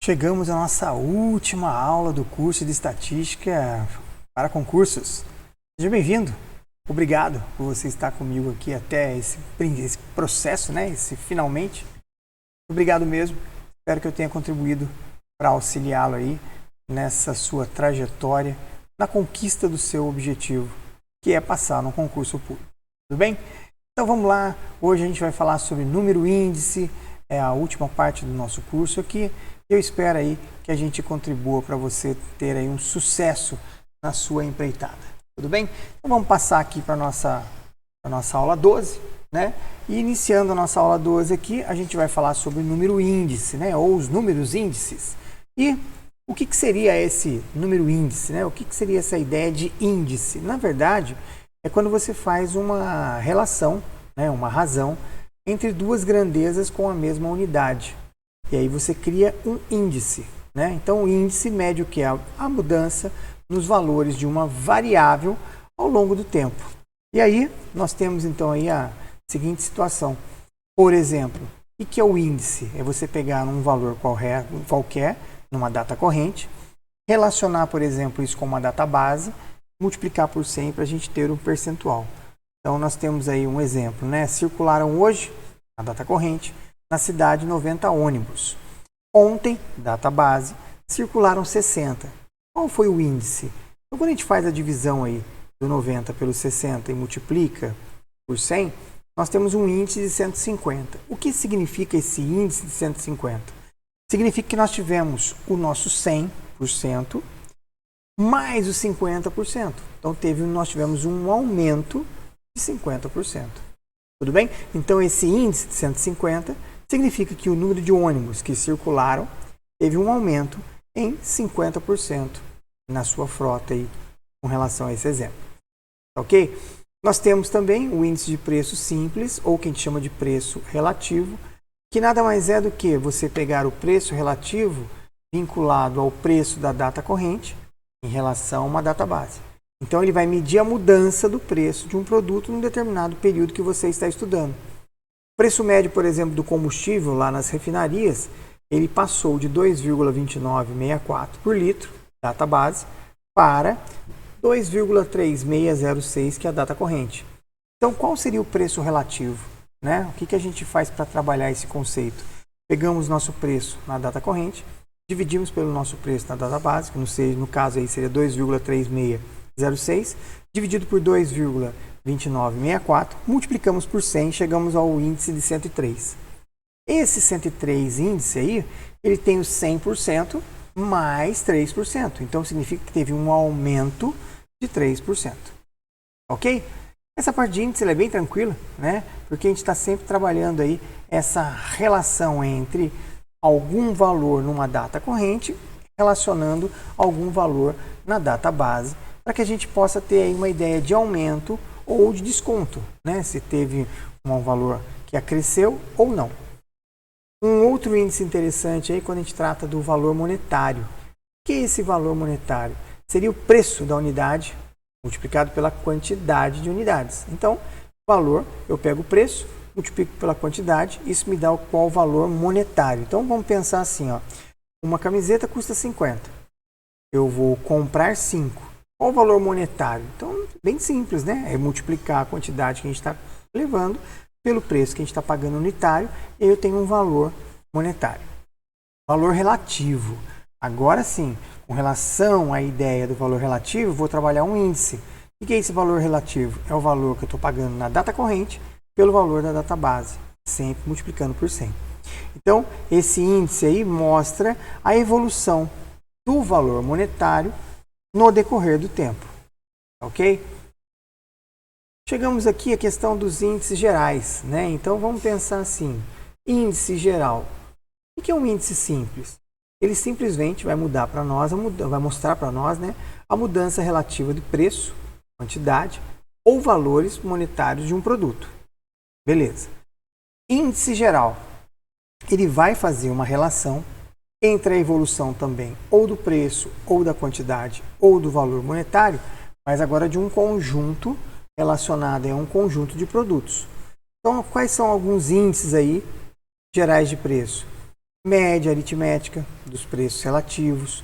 Chegamos à nossa última aula do curso de Estatística para concursos. Seja bem-vindo. Obrigado por você estar comigo aqui até esse processo, né? Esse finalmente. Obrigado mesmo. Espero que eu tenha contribuído para auxiliá-lo aí nessa sua trajetória, na conquista do seu objetivo, que é passar no concurso público. Tudo bem? Então vamos lá. Hoje a gente vai falar sobre número índice. É a última parte do nosso curso aqui. Eu espero aí que a gente contribua para você ter aí um sucesso na sua empreitada. Tudo bem? Então vamos passar aqui para a nossa aula 12, né? E iniciando a nossa aula 12 aqui, a gente vai falar sobre o número índice, né? Ou os números índices. E o que seria esse número índice, né? O que seria essa ideia de índice? Na verdade, é quando você faz uma relação, né? Uma razão entre duas grandezas com a mesma unidade. E aí você cria um índice, né? Então o índice mede o que é a mudança nos valores de uma variável ao longo do tempo. E aí nós temos então aí a seguinte situação. Por exemplo, o que é o índice? É você pegar um valor qualquer, numa data corrente, relacionar, por exemplo, isso com uma data base, multiplicar por 100 para a gente ter um percentual. Então nós temos aí um exemplo, né? Circularam hoje, na data corrente, na cidade 90 ônibus. Ontem, data base, circularam 60. Qual foi o índice? Então, quando a gente faz a divisão aí do 90 pelo 60 e multiplica por 100, nós temos um índice de 150. O que significa esse índice de 150? Significa que nós tivemos o nosso 100% mais os 50%. Então, nós tivemos um aumento de 50%. Tudo bem? Então, esse índice de 150 significa que o número de ônibus que circularam teve um aumento em 50% na sua frota aí, com relação a esse exemplo. Ok? Nós temos também o índice de preço simples, ou que a gente chama de preço relativo, que nada mais é do que você pegar o preço relativo vinculado ao preço da data corrente em relação a uma data base. Então, ele vai medir a mudança do preço de um produto num determinado período que você está estudando. O preço médio, por exemplo, do combustível lá nas refinarias, ele passou de 2,2964 por litro, data base, para 2,3606, que é a data corrente. Então, qual seria o preço relativo, né? O que a gente faz para trabalhar esse conceito? Pegamos nosso preço na data corrente, dividimos pelo nosso preço na data base, no caso aí seria 2,3606, dividido por 2,2964, multiplicamos por 100 e chegamos ao índice de 103. Esse 103 índice aí, ele tem o 100% mais 3%. Então, significa que teve um aumento de 3%. Ok? Essa parte de índice é bem tranquila, né? Porque a gente está sempre trabalhando aí essa relação entre algum valor numa data corrente relacionando algum valor na data base, para que a gente possa ter aí uma ideia de aumento ou de desconto, né? Se teve um valor que acresceu ou não. Um outro índice interessante aí quando a gente trata do valor monetário. O que é esse valor monetário? Seria o preço da unidade multiplicado pela quantidade de unidades. Então, valor, eu pego o preço, multiplico pela quantidade, isso me dá qual valor monetário. Então, vamos pensar assim, ó, uma camiseta custa 50. Eu vou comprar 5. Qual o valor monetário? Então, bem simples, né? É multiplicar a quantidade que a gente está levando pelo preço que a gente está pagando unitário, e eu tenho um valor monetário. Valor relativo. Agora sim, com relação à ideia do valor relativo, vou trabalhar um índice. O que é esse valor relativo? É o valor que eu estou pagando na data corrente pelo valor da data base, sempre multiplicando por 100. Então, esse índice aí mostra a evolução do valor monetário no decorrer do tempo. Ok? Chegamos aqui à questão dos índices gerais, né? Então vamos pensar assim, índice geral. O que é um índice simples? Ele simplesmente vai mudar para nós, vai mostrar para nós, né, a mudança relativa de preço, quantidade ou valores monetários de um produto. Beleza. Índice geral. Ele vai fazer uma relação entre a evolução também ou do preço, ou da quantidade, ou do valor monetário, mas agora de um conjunto relacionado a um conjunto de produtos. Então, quais são alguns índices aí gerais de preço? Média aritmética dos preços relativos,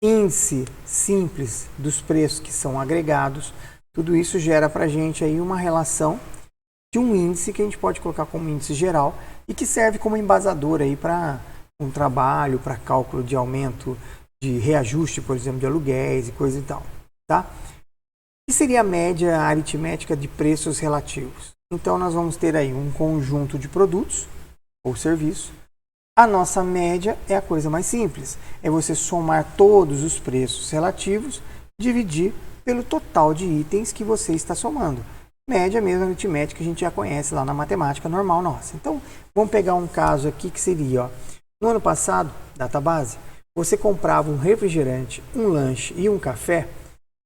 índice simples dos preços que são agregados. Tudo isso gera para a gente aí uma relação de um índice que a gente pode colocar como índice geral e que serve como embasador aí para um trabalho, para cálculo de aumento de reajuste, por exemplo, de aluguéis e coisa e tal, tá? O que seria a média aritmética de preços relativos? Então, nós vamos ter aí um conjunto de produtos ou serviços. A nossa média é a coisa mais simples. É você somar todos os preços relativos, dividir pelo total de itens que você está somando. Média mesmo aritmética que a gente já conhece lá na matemática normal nossa. Então, vamos pegar um caso aqui que seria, ó, no ano passado, database, você comprava um refrigerante, um lanche e um café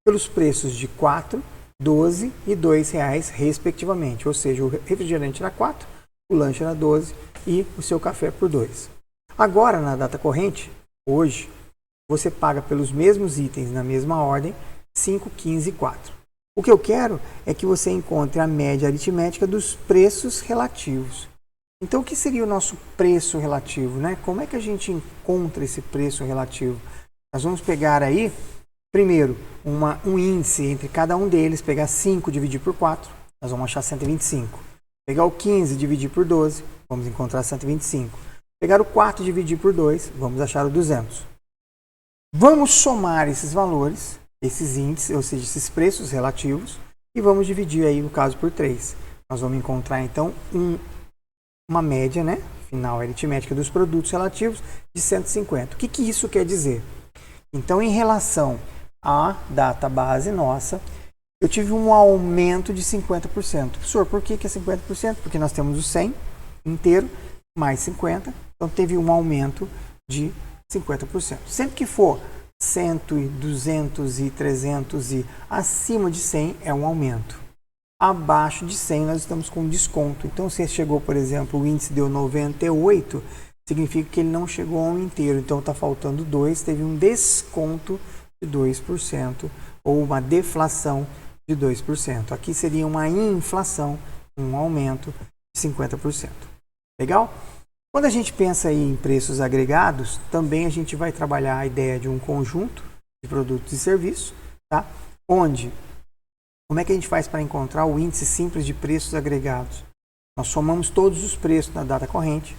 pelos preços de R$ 4, 12 e R$ 2,00 respectivamente. Ou seja, o refrigerante era 4, o lanche era 12 e o seu café por 2. Agora, na data corrente, hoje, você paga pelos mesmos itens na mesma ordem, 5, 15 e 4. O que eu quero é que você encontre a média aritmética dos preços relativos. Então, o que seria o nosso preço relativo, né? Como é que a gente encontra esse preço relativo? Nós vamos pegar aí, primeiro, um índice entre cada um deles, pegar 5 dividir por 4, nós vamos achar 125. Pegar o 15 dividir por 12, vamos encontrar 125. Pegar o 4 dividir por 2, vamos achar o 200. Vamos somar esses valores, esses índices, ou seja, esses preços relativos, e vamos dividir aí, no caso, por 3. Nós vamos encontrar, então, uma média, né, final aritmética dos produtos relativos de 150. O que isso quer dizer? Então, em relação à data base nossa, eu tive um aumento de 50%. Professor, por que é 50%? Porque nós temos o 100 inteiro, mais 50, então teve um aumento de 50%. Sempre que for 100, 200 e 300 e acima de 100 é um aumento. Abaixo de 100 nós estamos com desconto. Então, se chegou, por exemplo, o índice deu 98, significa que ele não chegou ao inteiro. Então, está faltando 2, teve um desconto de 2% ou uma deflação de 2%. Aqui seria uma inflação, um aumento de 50%. Legal? Quando a gente pensa aí em preços agregados, também a gente vai trabalhar a ideia de um conjunto de produtos e serviços, tá? Onde, como é que a gente faz para encontrar o índice simples de preços agregados? Nós somamos todos os preços na data corrente,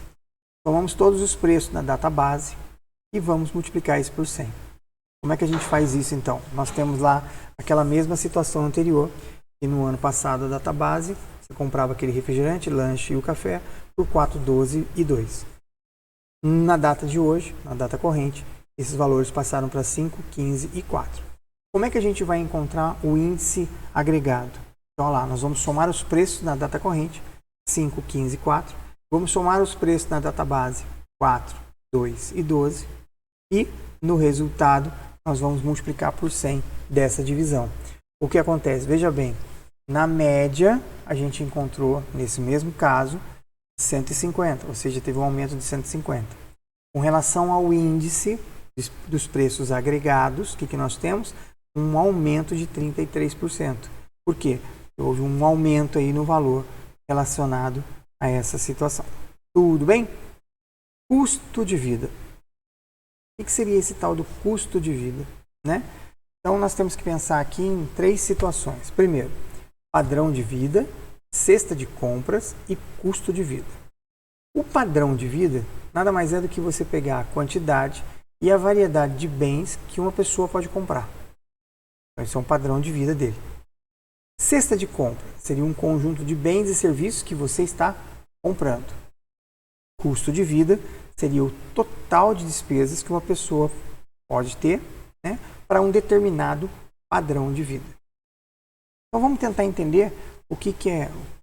somamos todos os preços na data base e vamos multiplicar isso por 100. Como é que a gente faz isso então? Nós temos lá aquela mesma situação anterior, que no ano passado a data base, você comprava aquele refrigerante, lanche e o café por 4, 12 e 2. Na data de hoje, na data corrente, esses valores passaram para 5, 15 e 4. Como é que a gente vai encontrar o índice agregado? Então, olha lá, nós vamos somar os preços na data corrente, 5, 15 e 4. Vamos somar os preços na data base, 4, 2 e 12. E, no resultado, nós vamos multiplicar por 100 dessa divisão. O que acontece? Veja bem, na média, a gente encontrou, nesse mesmo caso, 150, ou seja, teve um aumento de 150. Com relação ao índice dos preços agregados, o que nós temos? Um aumento de 33%. Por quê? Houve um aumento aí no valor relacionado a essa situação. Tudo bem? Custo de vida. O que seria esse tal do custo de vida, né? Então, nós temos que pensar aqui em 3 situações. Primeiro, padrão de vida, cesta de compras e custo de vida. O padrão de vida nada mais é do que você pegar a quantidade e a variedade de bens que uma pessoa pode comprar. Esse é um padrão de vida dele. Cesta de compra seria um conjunto de bens e serviços que você está comprando. Custo de vida seria o total de despesas que uma pessoa pode ter, né, para um determinado padrão de vida. Então vamos tentar entender o que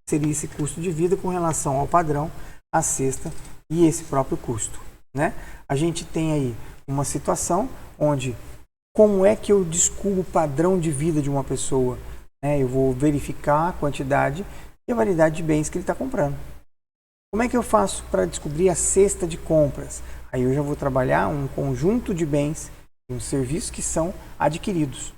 seria esse custo de vida com relação ao padrão, à cesta e esse próprio custo, né? A gente tem aí uma situação onde como é que eu descubro o padrão de vida de uma pessoa? Né? Eu vou verificar a quantidade e a variedade de bens que ele está comprando. Como é que eu faço para descobrir a cesta de compras? Aí eu já vou trabalhar um conjunto de bens e um serviços que são adquiridos.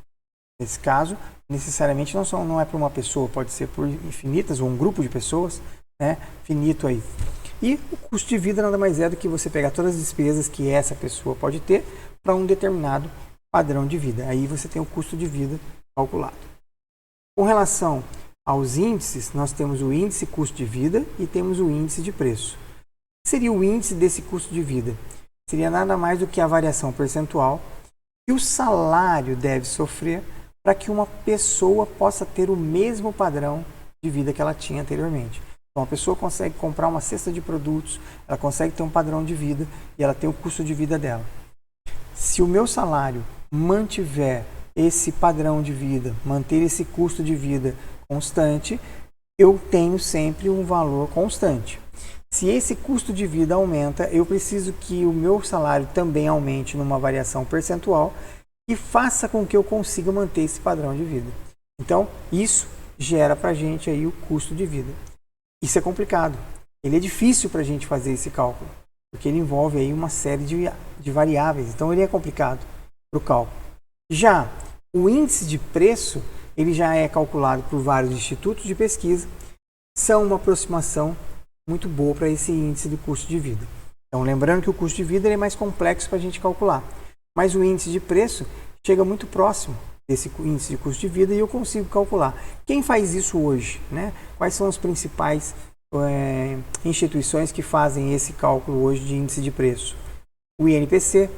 Nesse caso, necessariamente não é para uma pessoa, pode ser por infinitas ou um grupo de pessoas, né? Finito aí. E o custo de vida nada mais é do que você pegar todas as despesas que essa pessoa pode ter para um determinado padrão de vida. Aí você tem o custo de vida calculado. Com relação aos índices, nós temos o índice custo de vida e temos o índice de preço. O que seria o índice desse custo de vida? Seria nada mais do que a variação percentual que o salário deve sofrer para que uma pessoa possa ter o mesmo padrão de vida que ela tinha anteriormente. Então, a pessoa consegue comprar uma cesta de produtos, ela consegue ter um padrão de vida e ela tem o custo de vida dela. Se o meu salário mantiver esse padrão de vida, manter esse custo de vida constante, eu tenho sempre um valor constante. Se esse custo de vida aumenta, eu preciso que o meu salário também aumente numa variação percentual e faça com que eu consiga manter esse padrão de vida. Então, isso gera para a gente aí o custo de vida. Isso é complicado. Ele é difícil para a gente fazer esse cálculo, porque ele envolve aí uma série de variáveis. Então, ele é complicado para o cálculo. Já o índice de preço, ele já é calculado por vários institutos de pesquisa, são uma aproximação muito boa para esse índice de custo de vida. Então, lembrando que o custo de vida ele é mais complexo para a gente calcular, mas o índice de preço chega muito próximo desse índice de custo de vida e eu consigo calcular. Quem faz isso hoje, né? Quais são as principais instituições que fazem esse cálculo hoje de índice de preço? O INPC,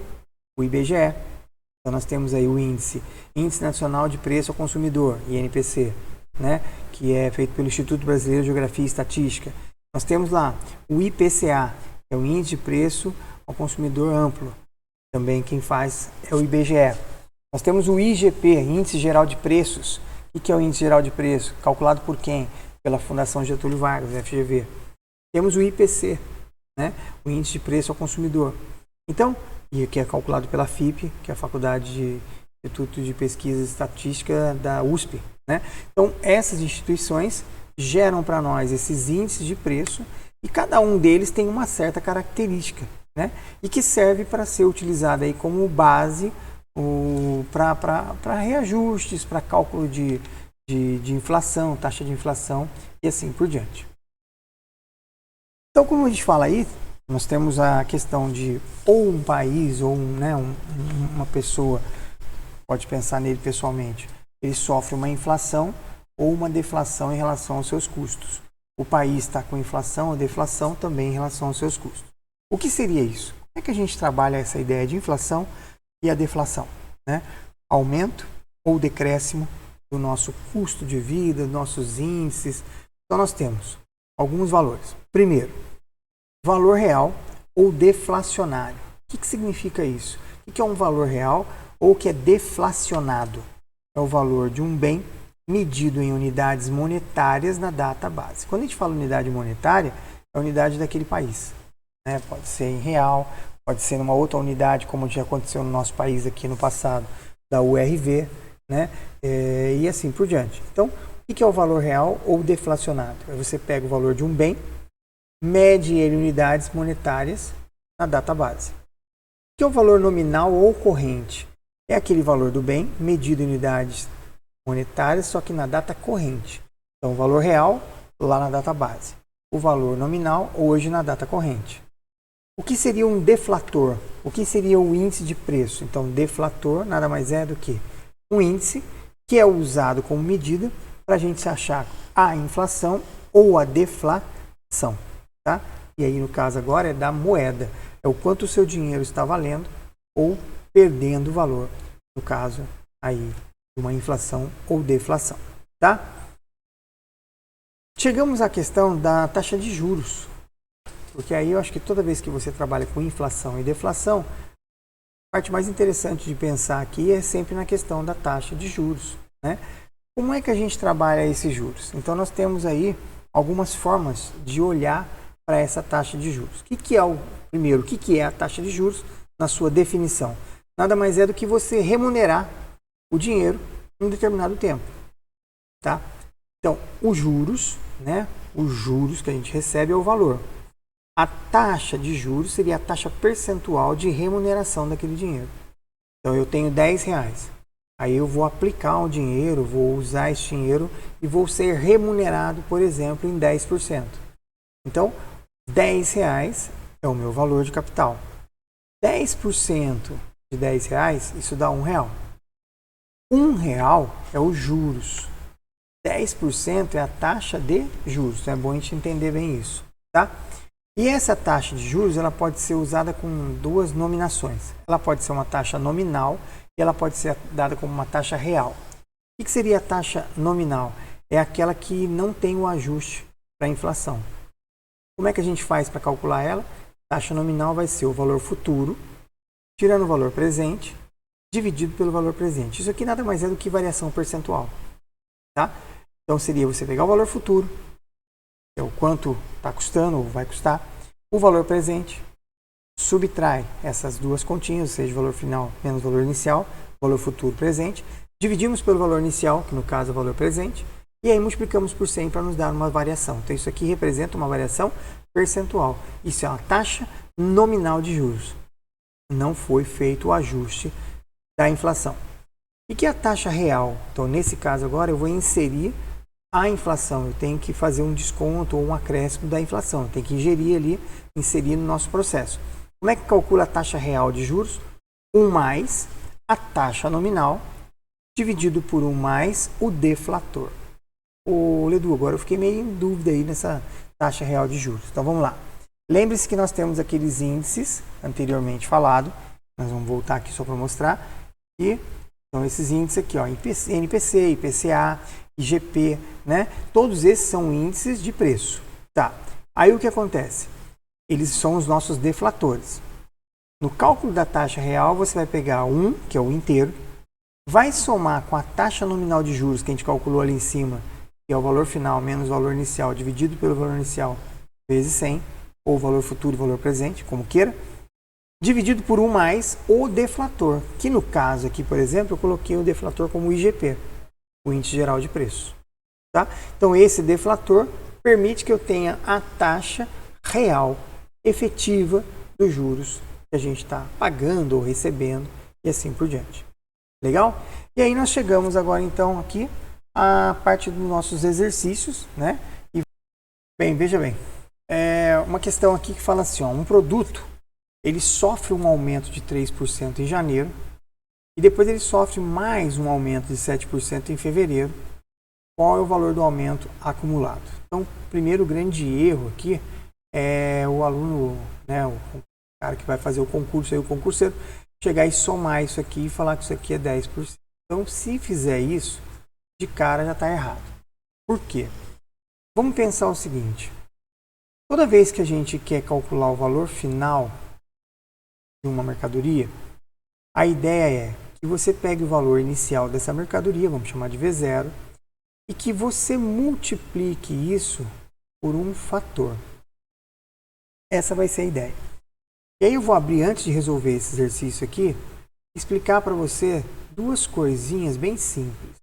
o IBGE. Então, nós temos aí o Índice Nacional de Preço ao Consumidor, INPC, né? Que é feito pelo Instituto Brasileiro de Geografia e Estatística. Nós temos lá o IPCA, que é o Índice de Preço ao Consumidor Amplo. Também quem faz é o IBGE. Nós temos o IGP, Índice Geral de Preços. O que é o Índice Geral de Preço? Calculado por quem? Pela Fundação Getúlio Vargas, FGV. Temos o IPC, né? O Índice de Preço ao Consumidor. Então, e que é calculado pela FIP, que é a Faculdade de Instituto de Pesquisa e Estatística da USP, né? Então, essas instituições geram para nós esses índices de preço e cada um deles tem uma certa característica, né? E que serve para ser utilizada aí como base para reajustes, para cálculo de inflação, taxa de inflação e assim por diante. Então, como a gente fala aí, nós temos a questão de ou um país ou uma pessoa, pode pensar nele pessoalmente, ele sofre uma inflação ou uma deflação em relação aos seus custos. O país está com inflação ou deflação também em relação aos seus custos. O que seria isso? Como é que a gente trabalha essa ideia de inflação e a deflação, né? Aumento ou decréscimo do nosso custo de vida, dos nossos índices. Então, nós temos alguns valores. Primeiro, valor real ou deflacionário. O que significa isso? O que é um valor real ou que é deflacionado? É o valor de um bem medido em unidades monetárias na data base. Quando a gente fala unidade monetária, é a unidade daquele país, né? Pode ser em real, pode ser numa outra unidade, como já aconteceu no nosso país aqui no passado, da URV, né? E assim por diante. Então, o que é o valor real ou deflacionado? Você pega o valor de um bem, mede ele em unidades monetárias na data base. O que é o valor nominal ou corrente? É aquele valor do bem medido em unidades monetárias, só que na data corrente. Então, o valor real lá na data base. O valor nominal hoje na data corrente. O que seria um deflator? O que seria o índice de preço? Então, deflator nada mais é do que um índice que é usado como medida para a gente achar a inflação ou a deflação. Tá? E aí, no caso agora, é da moeda. É o quanto o seu dinheiro está valendo ou perdendo valor. No caso, aí, de uma inflação ou deflação. Tá? Chegamos à questão da taxa de juros. Porque aí eu acho que toda vez que você trabalha com inflação e deflação, a parte mais interessante de pensar aqui é sempre na questão da taxa de juros, né? Como é que a gente trabalha esses juros? Então, nós temos aí algumas formas de olhar para essa taxa de juros. Primeiro, o que é a taxa de juros na sua definição? Nada mais é do que você remunerar o dinheiro em um determinado tempo. Tá? Então, os juros, né? Os juros que a gente recebe é o valor. A taxa de juros seria a taxa percentual de remuneração daquele dinheiro. Então, eu tenho R$10. Aí eu vou aplicar o dinheiro, vou usar esse dinheiro e vou ser remunerado, por exemplo, em 10%. Então, R$10 é o meu valor de capital. 10% de R$10, isso dá R$1. R$1 é os juros. 10% é a taxa de juros. Então é bom a gente entender bem isso, tá? E essa taxa de juros, ela pode ser usada com duas nominações. Ela pode ser uma taxa nominal e ela pode ser dada como uma taxa real. O que seria a taxa nominal? É aquela que não tem o ajuste para a inflação. Como é que a gente faz para calcular ela? A taxa nominal vai ser o valor futuro, tirando o valor presente, dividido pelo valor presente. Isso aqui nada mais é do que variação percentual, tá? Então seria você pegar o valor futuro, que é o quanto está custando ou vai custar, o valor presente, subtrai essas duas continhas, ou seja, o valor final menos o valor inicial, valor futuro presente, dividimos pelo valor inicial, que no caso é o valor presente, e aí multiplicamos por 100 para nos dar uma variação. Então isso aqui representa uma variação percentual. Isso é uma taxa nominal de juros. Não foi feito o ajuste da inflação. E que é a taxa real? Então nesse caso agora eu vou inserir a inflação. Eu tenho que fazer um desconto ou um acréscimo da inflação. Eu tenho que ingerir ali, inserir no nosso processo. Como é que calcula a taxa real de juros? 1 mais a taxa nominal dividido por 1 mais o deflator. Ô, Ledu, agora eu fiquei meio em dúvida aí nessa taxa real de juros. Então vamos lá. Lembre-se que nós temos aqueles índices anteriormente falado. Nós vamos voltar aqui só para mostrar. E são esses índices aqui, ó, NPC, IPCA, IGP, né? Todos esses são índices de preço. Tá. Aí o que acontece? Eles são os nossos deflatores. No cálculo da taxa real, você vai pegar 1, que é o inteiro, vai somar com a taxa nominal de juros que a gente calculou ali em cima, que é o valor final menos o valor inicial dividido pelo valor inicial vezes 100, ou valor futuro, valor presente, como queira, dividido por 1 mais o deflator, que no caso aqui, por exemplo, eu coloquei o deflator como IGP, o Índice Geral de Preços. Tá? Então esse deflator permite que eu tenha a taxa real, efetiva dos juros que a gente está pagando ou recebendo e assim por diante. Legal? E aí nós chegamos agora então aqui a parte dos nossos exercícios, né? E, bem, veja bem, uma questão aqui que fala assim, ó, um produto, ele sofre um aumento de 3% em janeiro e depois ele sofre mais um aumento de 7% em fevereiro. Qual é o valor do aumento acumulado? Então, o primeiro grande erro aqui é o aluno, né, o cara que vai fazer o concurso, aí, o concurseiro, chegar e somar isso aqui e falar que isso aqui é 10%. Então, se fizer isso, de cara já está errado. Por quê? Vamos pensar o seguinte. Toda vez que a gente quer calcular o valor final de uma mercadoria, a ideia é que você pegue o valor inicial dessa mercadoria, vamos chamar de V0, e que você multiplique isso por um fator. Essa vai ser a ideia. E aí eu vou abrir, antes de resolver esse exercício aqui, explicar para você duas coisinhas bem simples.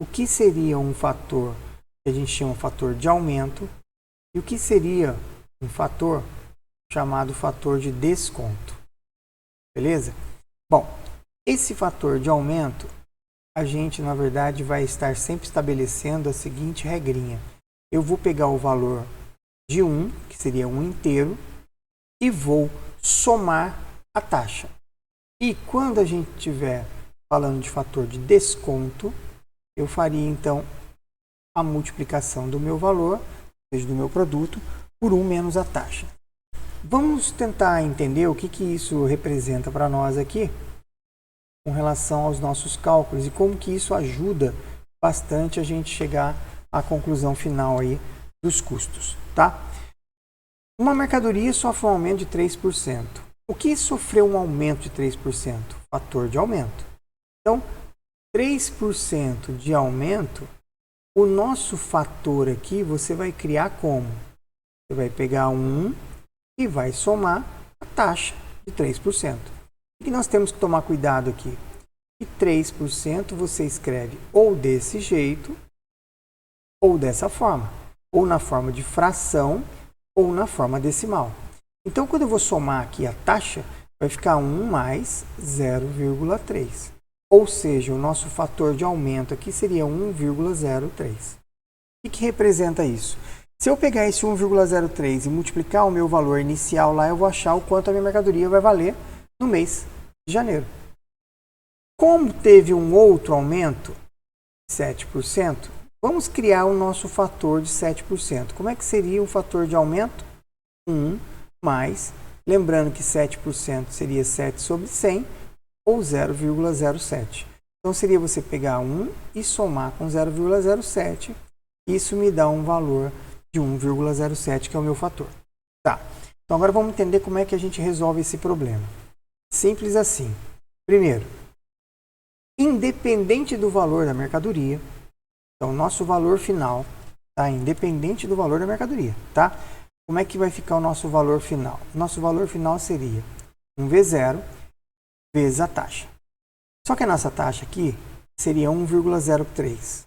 O que seria um fator que a gente chama de fator de aumento e o que seria um fator chamado fator de desconto. Beleza? Bom, esse fator de aumento, a gente, na verdade, vai estar sempre estabelecendo a seguinte regrinha. Eu vou pegar o valor de 1, que seria 1 inteiro, e vou somar a taxa. E quando a gente estiver falando de fator de desconto, eu faria, então, a multiplicação do meu valor, ou seja, do meu produto, por 1 menos a taxa. Vamos tentar entender o que isso representa para nós aqui, com relação aos nossos cálculos e como que isso ajuda bastante a gente chegar à conclusão final aí dos custos, tá? Uma mercadoria sofre um aumento de 3%. O que sofreu um aumento de 3%? Fator de aumento. Então, 3% de aumento, o nosso fator aqui você vai criar como? Você vai pegar 1 e vai somar a taxa de 3%. O que nós temos que tomar cuidado aqui? E 3% você escreve ou desse jeito, ou dessa forma. Ou na forma de fração, ou na forma decimal. Então, quando eu vou somar aqui a taxa, vai ficar 1 mais 0,3. Ou seja, o nosso fator de aumento aqui seria 1,03. O que representa isso? Se eu pegar esse 1,03 e multiplicar o meu valor inicial lá, eu vou achar o quanto a minha mercadoria vai valer no mês de janeiro. Como teve um outro aumento, 7%, vamos criar o nosso fator de 7%. Como é que seria o fator de aumento? 1 mais, lembrando que 7% seria 7 sobre 100, ou 0,07. Então, seria você pegar 1 e somar com 0,07. Isso me dá um valor de 1,07, que é o meu fator. Tá. Então, agora vamos entender como é que a gente resolve esse problema. Simples assim. Primeiro, independente do valor da mercadoria, então, nosso valor final está independente do valor da mercadoria, tá? Como é que vai ficar o nosso valor final? Nosso valor final seria 1V0 vezes a taxa. Só que a nossa taxa aqui seria 1,03.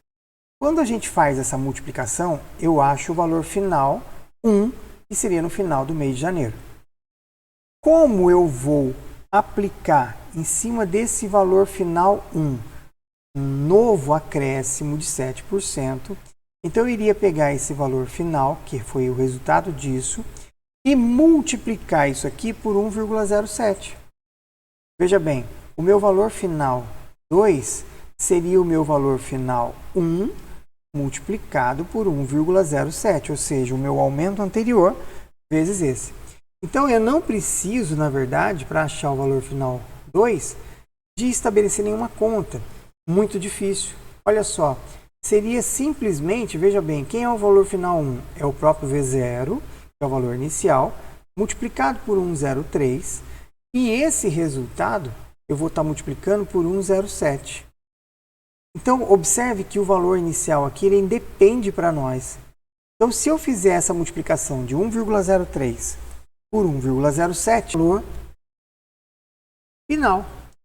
Quando a gente faz essa multiplicação, eu acho o valor final 1, que seria no final do mês de janeiro. Como eu vou aplicar em cima desse valor final 1 um novo acréscimo de 7%, então eu iria pegar esse valor final, que foi o resultado disso, e multiplicar isso aqui por 1,07. Veja bem, o meu valor final 2 seria o meu valor final 1 multiplicado por 1,07, ou seja, o meu aumento anterior vezes esse. Então, eu não preciso, na verdade, para achar o valor final 2, de estabelecer nenhuma conta. Muito difícil. Olha só, seria simplesmente, veja bem, quem é o valor final 1? É o próprio V0, que é o valor inicial, multiplicado por 1,03, e esse resultado eu vou estar multiplicando por 1,07. Então, observe que o valor inicial aqui ele independe para nós. Então, se eu fizer essa multiplicação de 1,03 por 1,07, valor final,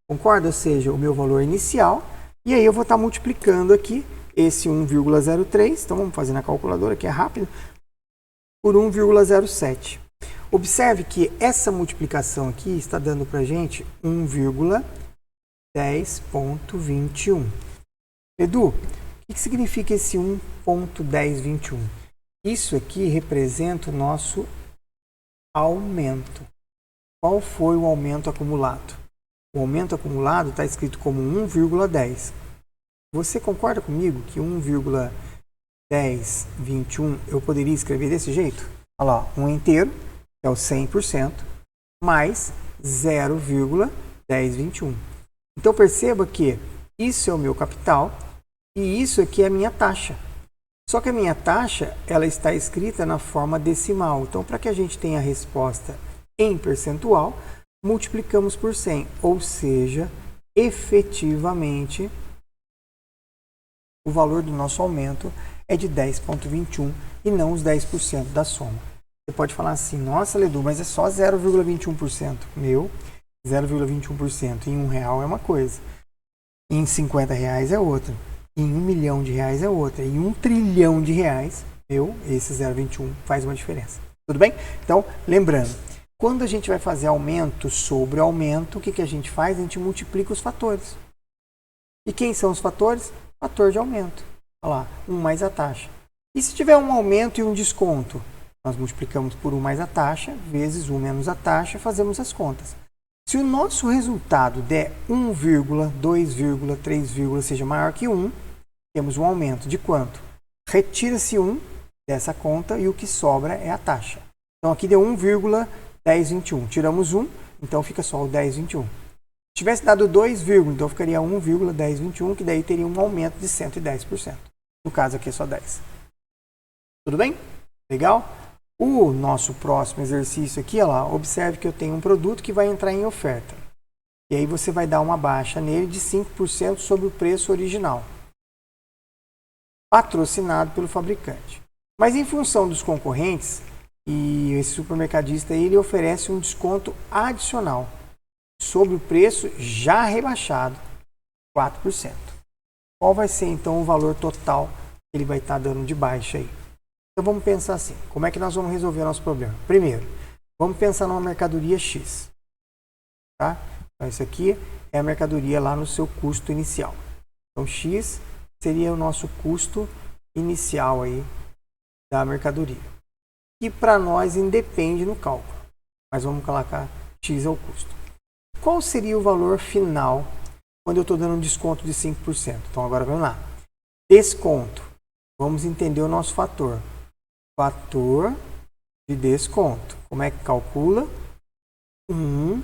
concorda? Ou seja, o meu valor inicial, e aí eu vou estar multiplicando aqui esse 1,03, então vamos fazer na calculadora que é rápido, por 1,07. Observe que essa multiplicação aqui está dando para a gente 1,10.21. Edu, o que significa esse 1,1021? Isso aqui representa o nosso aumento. Qual foi o aumento acumulado? O aumento acumulado está escrito como 1,10. Você concorda comigo que 1,1021 eu poderia escrever desse jeito? Olha lá, 1 inteiro, que é o 100%, mais 0,1021. Então perceba que isso é o meu capital e isso aqui é a minha taxa. Só que a minha taxa ela está escrita na forma decimal. Então, para que a gente tenha a resposta em percentual, multiplicamos por 100. Ou seja, efetivamente, o valor do nosso aumento é de 10,21 e não os 10% da soma. Você pode falar assim, nossa, Ledu, mas é só 0,21%. Meu, 0,21% em R$1 é uma coisa. Em R$50 é outra. Em R$1 milhão é outra. Em R$1 trilhão, esse 0,21 faz uma diferença. Tudo bem? Então, lembrando, quando a gente vai fazer aumento sobre aumento, o que a gente faz? A gente multiplica os fatores. E quem são os fatores? Fator de aumento. Olha lá, 1 mais a taxa. E se tiver um aumento e um desconto? Nós multiplicamos por 1 mais a taxa, vezes 1 menos a taxa, fazemos as contas. Se o nosso resultado der 1, 2, 3, seja maior que 1, temos um aumento de quanto? Retira-se 1 dessa conta e o que sobra é a taxa. Então aqui deu 1,1021. Tiramos 1, então fica só o 1021. Se tivesse dado 2, então ficaria 1,1021, que daí teria um aumento de 110%. No caso aqui é só 10. Tudo bem? Legal? O nosso próximo exercício aqui, olha lá, observe que eu tenho um produto que vai entrar em oferta. E aí você vai dar uma baixa nele de 5% sobre o preço original, patrocinado pelo fabricante. Mas em função dos concorrentes, e esse supermercadista ele oferece um desconto adicional sobre o preço já rebaixado, 4%. Qual vai ser então o valor total que ele vai estar dando de baixa aí? Então vamos pensar assim, como é que nós vamos resolver o nosso problema? Primeiro, vamos pensar numa mercadoria X. Tá? Então isso aqui é a mercadoria lá no seu custo inicial. Então X seria o nosso custo inicial aí da mercadoria, que para nós independe no cálculo, mas vamos colocar X é o custo. Qual seria o valor final quando eu estou dando um desconto de 5%? Então agora vamos lá. Desconto. Vamos entender o nosso fator. Fator de desconto. Como é que calcula? 1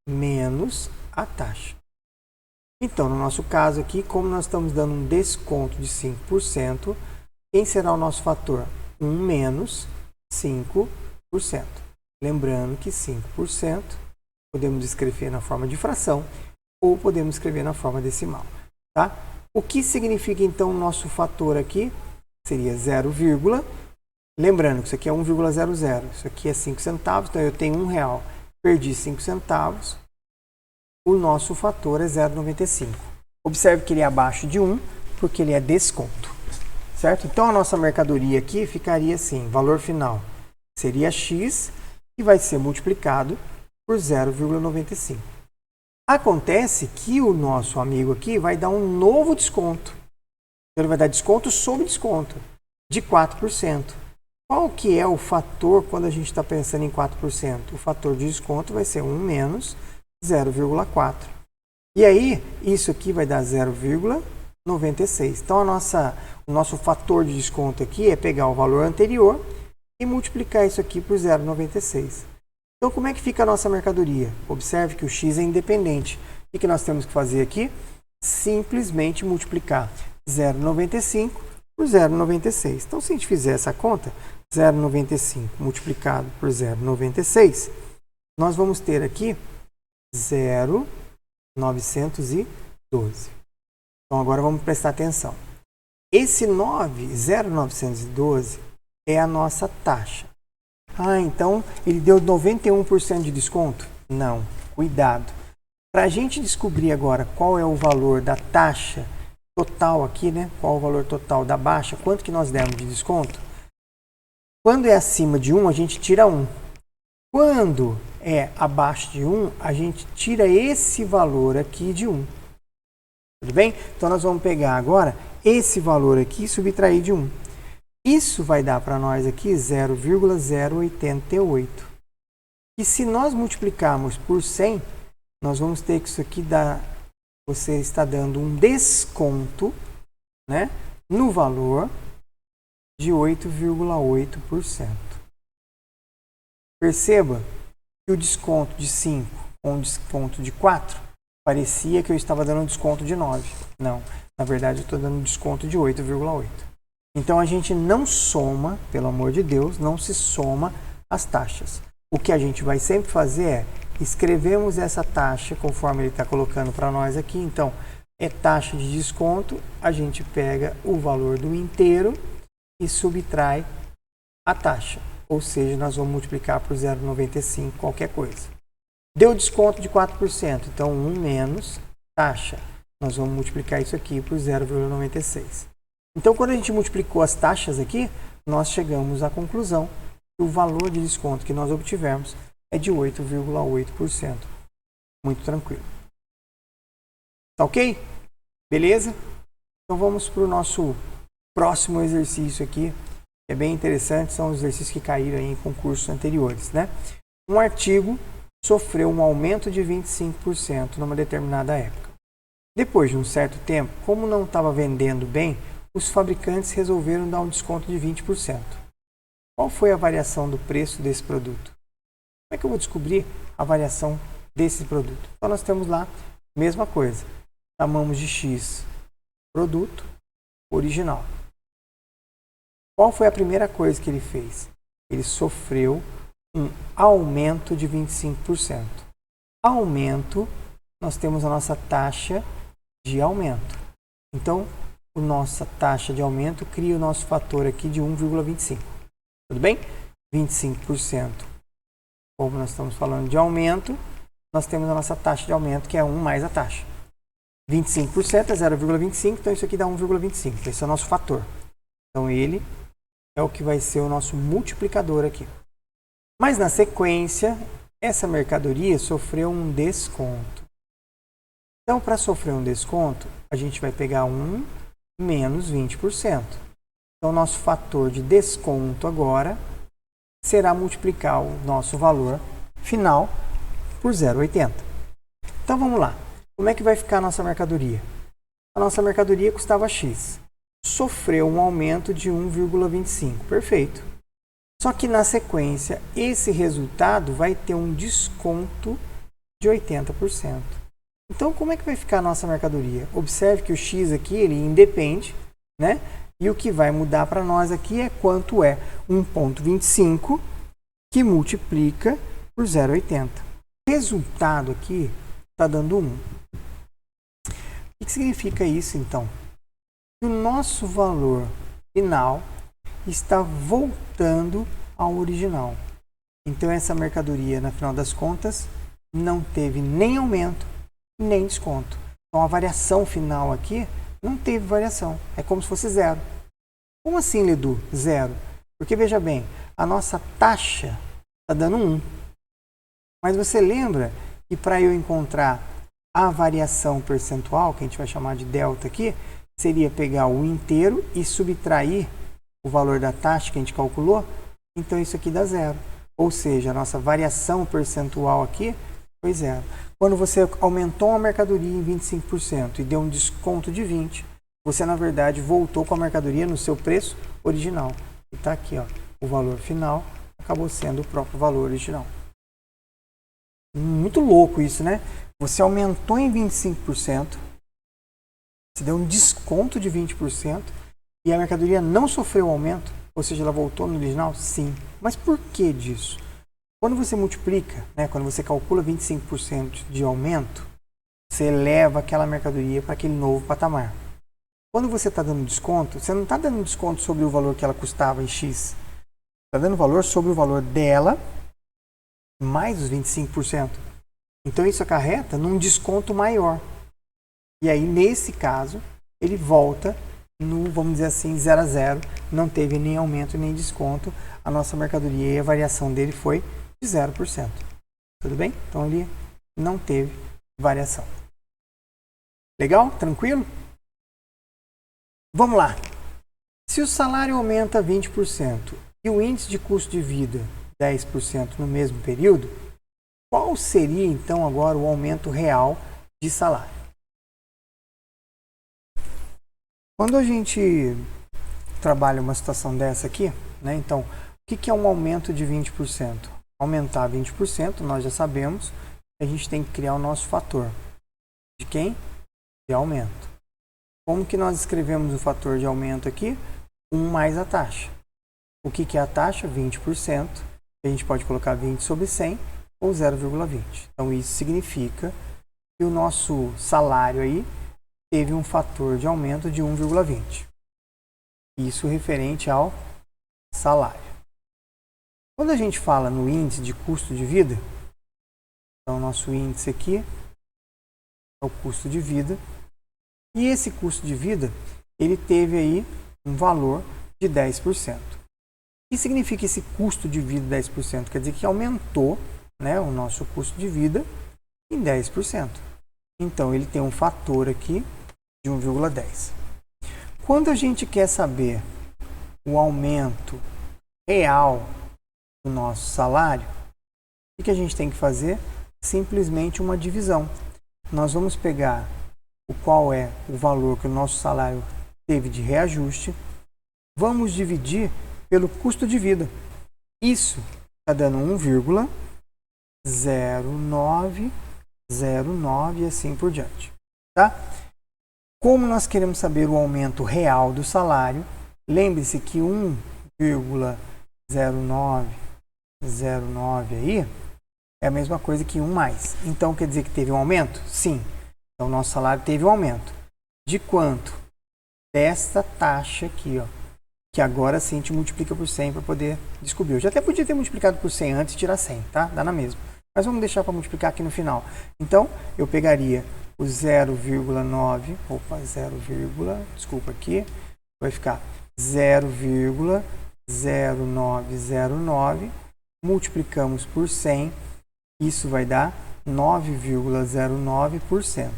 menos a taxa. Então, no nosso caso aqui, como nós estamos dando um desconto de 5%, quem será o nosso fator? 1 menos 5%. Lembrando que 5% podemos escrever na forma de fração ou podemos escrever na forma decimal. Tá? O que significa então o nosso fator aqui? Seria 0, lembrando que isso aqui é 1,00, isso aqui é 5 centavos, então eu tenho R$1, perdi 5 centavos, o nosso fator é 0,95. Observe que ele é abaixo de 1, porque ele é desconto, certo? Então a nossa mercadoria aqui ficaria assim, valor final seria X, que vai ser multiplicado por 0,95. Acontece que o nosso amigo aqui vai dar um novo desconto. Ele vai dar desconto sobre desconto, de 4%. Qual que é o fator quando a gente está pensando em 4%? O fator de desconto vai ser 1 menos 0,4. E aí, isso aqui vai dar 0,96. Então, o nosso fator de desconto aqui é pegar o valor anterior e multiplicar isso aqui por 0,96. Então, como é que fica a nossa mercadoria? Observe que o X é independente. O que nós temos que fazer aqui? Simplesmente multiplicar 0,95 por 0,96. Então, se a gente fizer essa conta, 0,95 multiplicado por 0,96, nós vamos ter aqui 0,912. Então, agora vamos prestar atenção. Esse 0,912 é a nossa taxa. Ah, então ele deu 91% de desconto? Não, cuidado. Para a gente descobrir agora qual é o valor da taxa total aqui, né? Qual o valor total da baixa, quanto que nós demos de desconto? Quando é acima de 1, a gente tira 1. Quando é abaixo de 1, a gente tira esse valor aqui de 1. Tudo bem? Então, nós vamos pegar agora esse valor aqui e subtrair de 1. Isso vai dar para nós aqui 0,088. E se nós multiplicarmos por 100, nós vamos ter que isso aqui dar, você está dando um desconto, né, no valor de 8,8%. Perceba que o desconto de 5 com o desconto de 4, parecia que eu estava dando um desconto de 9. Não, na verdade eu estou dando um desconto de 8,8. Então a gente não soma, pelo amor de Deus, não se soma as taxas. O que a gente vai sempre fazer é escrevemos essa taxa conforme ele está colocando para nós aqui. Então é taxa de desconto, a gente pega o valor do inteiro e subtrai a taxa. Ou seja, nós vamos multiplicar por 0,95 qualquer coisa. Deu desconto de 4%, então 1 menos taxa. Nós vamos multiplicar isso aqui por 0,96. Então, quando a gente multiplicou as taxas aqui, nós chegamos à conclusão que o valor de desconto que nós obtivemos é de 8,8%. Muito tranquilo. Tá ok? Beleza? Então, vamos para o nosso próximo exercício aqui. É bem interessante, são os exercícios que caíram aí em concursos anteriores, né? Um artigo sofreu um aumento de 25% numa determinada época. Depois de um certo tempo, como não estava vendendo bem, os fabricantes resolveram dar um desconto de 20%. Qual foi a variação do preço desse produto? Como é que eu vou descobrir a variação desse produto? Então, nós temos lá, mesma coisa, chamamos de X produto original. Qual foi a primeira coisa que ele fez? Ele sofreu um aumento de 25%. Aumento, nós temos a nossa taxa de aumento. Então, a nossa taxa de aumento cria o nosso fator aqui de 1,25. Tudo bem? 25%. Como nós estamos falando de aumento, nós temos a nossa taxa de aumento, que é 1 mais a taxa. 25% é 0,25, então isso aqui dá 1,25. Esse é o nosso fator. Então, ele é o que vai ser o nosso multiplicador aqui. Mas, na sequência, essa mercadoria sofreu um desconto. Então, para sofrer um desconto, a gente vai pegar 1 menos 20%. Então, nosso fator de desconto agora será multiplicar o nosso valor final por 0,80. Então, vamos lá. Como é que vai ficar a nossa mercadoria? A nossa mercadoria custava X. Sofreu um aumento de 1,25. Perfeito. Só que na sequência, esse resultado vai ter um desconto de 80%. Então, como é que vai ficar a nossa mercadoria? Observe que o X aqui, ele independe, né? E o que vai mudar para nós aqui é quanto é 1,25 que multiplica por 0,80. O resultado aqui está dando 1. O que significa isso, então? O nosso valor final está voltando ao original. Então, essa mercadoria, no final das contas, não teve nem aumento, nem desconto. Então, a variação final aqui não teve variação. É como se fosse zero. Como assim, Ledu? Zero. Porque, veja bem, a nossa taxa está dando 1. Mas você lembra que para eu encontrar a variação percentual, que a gente vai chamar de delta aqui, seria pegar o inteiro e subtrair o valor da taxa que a gente calculou? Então, isso aqui dá zero. Ou seja, a nossa variação percentual aqui foi zero. Quando você aumentou uma mercadoria em 25% e deu um desconto de 20%, você, na verdade, voltou com a mercadoria no seu preço original. E está aqui, ó, o valor final acabou sendo o próprio valor original. Muito louco isso, né? Você aumentou em 25%, você deu um desconto de 20% e a mercadoria não sofreu aumento, ou seja, ela voltou no original? Sim. Mas por que disso? Quando você multiplica, né, quando você calcula 25% de aumento, você eleva aquela mercadoria para aquele novo patamar. Quando você está dando desconto, você não está dando desconto sobre o valor que ela custava em X. Está dando valor sobre o valor dela mais os 25%. Então, isso acarreta num desconto maior. E aí, nesse caso, ele volta no, vamos dizer assim, 0 a 0. Não teve nem aumento nem desconto. A nossa mercadoria e a variação dele foi de 0%. Tudo bem? Então, ele não teve variação. Legal? Tranquilo? Vamos lá. Se o salário aumenta 20% e o índice de custo de vida 10% no mesmo período, qual seria então agora o aumento real de salário? Quando a gente trabalha uma situação dessa aqui, né, então, o que é um aumento de 20%? Aumentar 20%, nós já sabemos, a gente tem que criar o nosso fator. De quem? De aumento. Como que nós escrevemos o fator de aumento aqui? 1 mais a taxa. O que é a taxa? 20%. A gente pode colocar 20 sobre 100 ou 0,20. Então, isso significa que o nosso salário aí teve um fator de aumento de 1,20. Isso referente ao salário. Quando a gente fala no índice de custo de vida, então, o nosso índice aqui é o custo de vida. E esse custo de vida, ele teve aí um valor de 10%. O que significa esse custo de vida 10%? Quer dizer que aumentou, né, o nosso custo de vida em 10%. Então, ele tem um fator aqui de 1,10. Quando a gente quer saber o aumento real do nosso salário, o que a gente tem que fazer? Simplesmente uma divisão. Nós vamos pegar qual é o valor que o nosso salário teve de reajuste, vamos dividir pelo custo de vida. Isso está dando 1,0909 e assim por diante. Tá? Como nós queremos saber o aumento real do salário, lembre-se que 1,0909 aí é a mesma coisa que 1 mais. Então, quer dizer que teve um aumento? Sim. Então, o nosso salário teve um aumento. De quanto? Desta taxa aqui, ó, que agora sim a gente multiplica por 100 para poder descobrir. Eu já até podia ter multiplicado por 100 antes e tirar 100, tá? Dá na mesma. Mas vamos deixar para multiplicar aqui no final. Então, eu pegaria o 0,9, desculpa aqui, vai ficar 0,0909, multiplicamos por 100, isso vai dar 9,09%.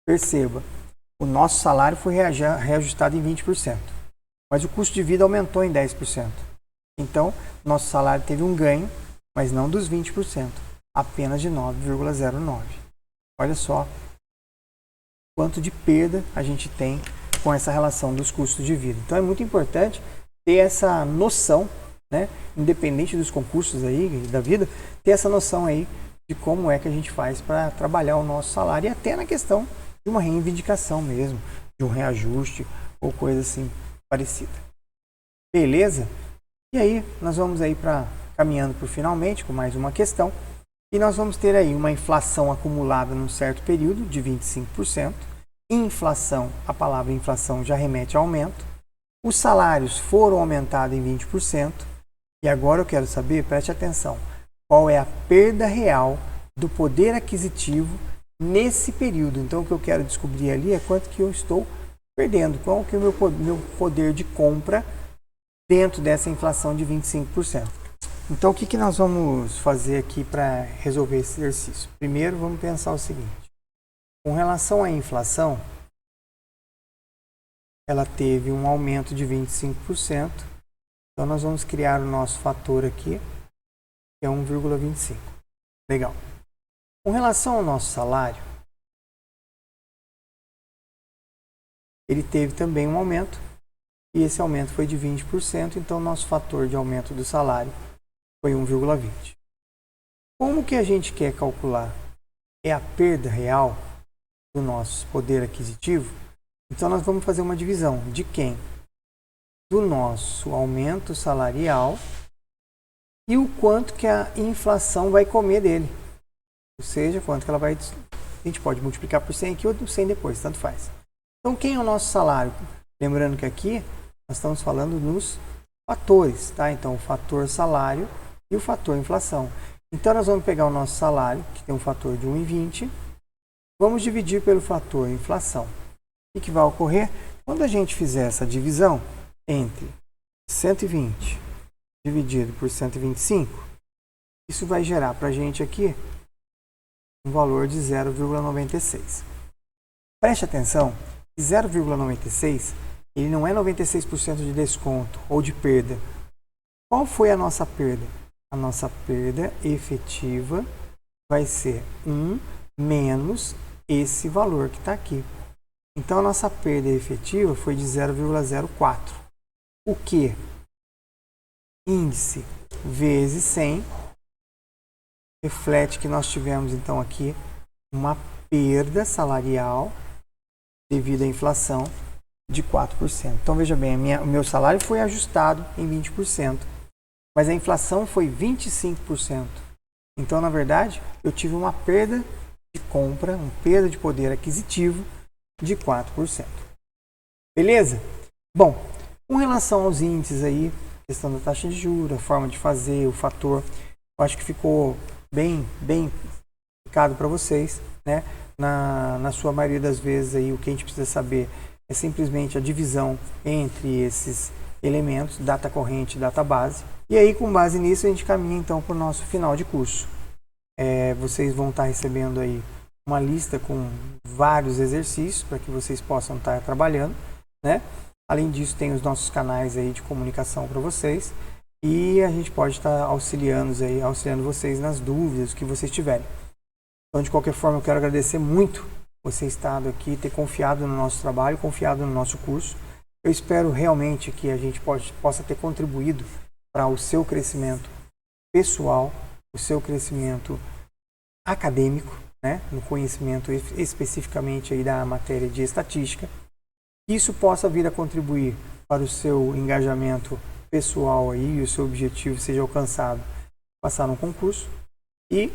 Perceba, o nosso salário foi reajustado em 20%. mas o custo de vida aumentou em 10%. Então, nosso salário teve um ganho, mas não dos 20%, apenas de 9,09. Olha só quanto de perda a gente tem com essa relação dos custos de vida. Então, é muito importante ter essa noção, né, independente dos concursos aí da vida, ter essa noção aí de como é que a gente faz para trabalhar o nosso salário e até na questão de uma reivindicação mesmo, de um reajuste ou coisa assim parecida. Beleza? E aí, nós vamos aí caminhando por finalmente com mais uma questão e nós vamos ter aí uma inflação acumulada num certo período de 25%. Inflação, a palavra inflação já remete a aumento. Os salários foram aumentados em 20%. E agora eu quero saber, preste atenção, qual é a perda real do poder aquisitivo nesse período. Então, o que eu quero descobrir ali é quanto que eu estou perdendo, qual que é o meu poder de compra dentro dessa inflação de 25%. Então, o que nós vamos fazer aqui para resolver esse exercício? Primeiro, vamos pensar o seguinte. Com relação à inflação, ela teve um aumento de 25%. Então, nós vamos criar o nosso fator aqui, que é 1,25. Legal. Com relação ao nosso salário, ele teve também um aumento, e esse aumento foi de 20%, então nosso fator de aumento do salário foi 1,20. Como que a gente quer calcular? É a perda real do nosso poder aquisitivo? Então nós vamos fazer uma divisão de quem? Do nosso aumento salarial e o quanto que a inflação vai comer dele. Ou seja, quanto que ela vai... A gente pode multiplicar por 100 aqui ou por 100 depois, tanto faz. Então, quem é o nosso salário? Lembrando que aqui nós estamos falando nos fatores, tá? Então, o fator salário e o fator inflação. Então, nós vamos pegar o nosso salário, que tem um fator de 1,20, vamos dividir pelo fator inflação. O que vai ocorrer? Quando a gente fizer essa divisão entre 120 dividido por 125, isso vai gerar para a gente aqui um valor de 0,96. Preste atenção, 0,96 ele não é 96% de desconto ou de perda. Qual foi a nossa perda? A nossa perda efetiva vai ser 1 menos esse valor que está aqui. Então, a nossa perda efetiva foi de 0,04. O que? Índice vezes 100 reflete que nós tivemos, então, aqui uma perda salarial devido à inflação de 4%. Então, veja bem, o meu salário foi ajustado em 20%, mas a inflação foi 25%. Então, na verdade, eu tive uma perda de compra, uma perda de poder aquisitivo de 4%. Beleza? Bom, com relação aos índices aí, questão da taxa de juros, a forma de fazer, o fator, eu acho que ficou bem explicado para vocês, né? Na sua maioria das vezes aí, o que a gente precisa saber é simplesmente a divisão entre esses elementos, data corrente e data base. E aí, com base nisso, a gente caminha então para o nosso final de curso. Vocês vão estar recebendo aí uma lista com vários exercícios para que vocês possam estar trabalhando, né? Além disso, tem os nossos canais aí de comunicação para vocês e a gente pode estar auxiliando vocês nas dúvidas que vocês tiverem. Então, de qualquer forma, eu quero agradecer muito você estar aqui, ter confiado no nosso trabalho, confiado no nosso curso. Eu espero realmente que a gente possa ter contribuído para o seu crescimento pessoal, o seu crescimento acadêmico, né, no conhecimento especificamente aí da matéria de estatística. Isso possa vir a contribuir para o seu engajamento pessoal aí, e o seu objetivo seja alcançado, passar no concurso, e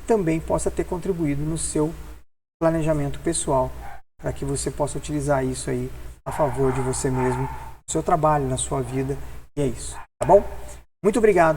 também possa ter contribuído no seu planejamento pessoal, para que você possa utilizar isso aí a favor de você mesmo, no seu trabalho, na sua vida, e é isso, tá bom? Muito obrigado.